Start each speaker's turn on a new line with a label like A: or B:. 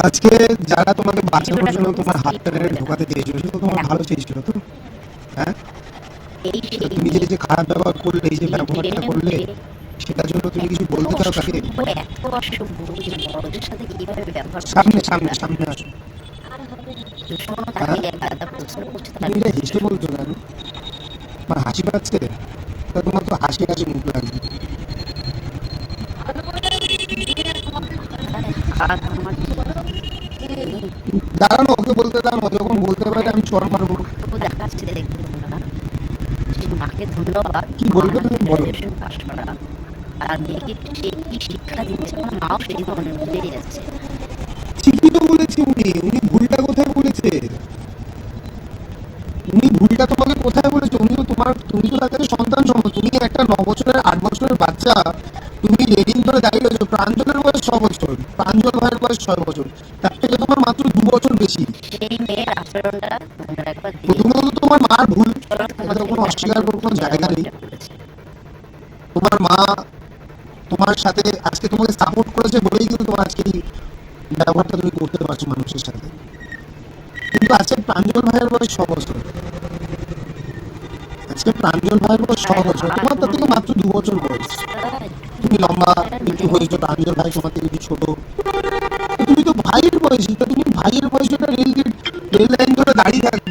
A: আজকে যারা তোমাকে বাঁচানোর জন্য তোমার হাতটা টেনে ঢোকাতে চেয়েছিল সে তো তোমার ভালো চেয়েছিল তো, হ্যাঁ? তুমি যে এই যে খারাপ ব্যবহার করলে, এই যে ব্যবহারটা করলে, সেটার জন্য তুমি কিছু বলতে চাও তাকে? সামনে সামনে সামনে আসো। হ্যাঁ? তুমি এটা হেসে বলছো কেন? আমার হাসি পাচ্ছে? তা তোমার তো হাসি হাসি মুখ লাগবে। দাঁড়ানো, ওকে বলতে দাও না, যখন বলতে পারে আমি চড় মারবো।
B: মাকে ধন্যবাদ।
A: কি বলবে তুমি বলো।
B: আর মেয়েকে সে কি শিক্ষা দিচ্ছে আমার মাও সেই ধরনের ভুলেই যাচ্ছে।
A: ঠিকই তো বলেছি, উনি ভুলটা কোথায় বলেছে? উনি ভুলটা তোমাকে কোথায় বলেছে? উনি তো তোমার, তুমি তো তাদের সন্তান সম, তুমি একটা 9 বছরের 8 বছরের বাচ্চা, তুমি রেলিং ধরে দাঁড়িয়ে রয়েছো। প্রাঞ্জলের বয়স 6 বছর, প্রাঞ্জল ভাইয়ের বয়স 6 বছর, তার থেকে তোমার মাত্র 2 বছর বেশি।
B: সেই মেয়ের আচরণটা তোমরা একবার
A: প্রথমত তো তোমার মার ভুল, এটা কোনো অস্বীকার করার কোনো জায়গা নেই। তোমার মা তোমার সাথে আজকে তোমাকে সাপোর্ট করেছে বলেই কিন্তু তোমার আজকে এই ব্যবহারটা তুমি করতে পারছো মানুষের সাথে। কিন্তু আজকে প্রাঞ্জল ভাইয়ের বয়স 6 বছর, আজকে প্রাঞ্জল ভাইয়ের বয়স 6 বছর, তোমার তার থেকে মাত্র 2 বছর বয়স। তুমি লম্বা একটু হয়েছো, প্রাঞ্জল ভাই তোমার থেকে একটু ছোট। তুমি তো ভাইয়ের বয়সী, তা তুমি ভাইয়ের বয়সে রেল লাইন ধরে দাঁড়িয়ে থাকবে।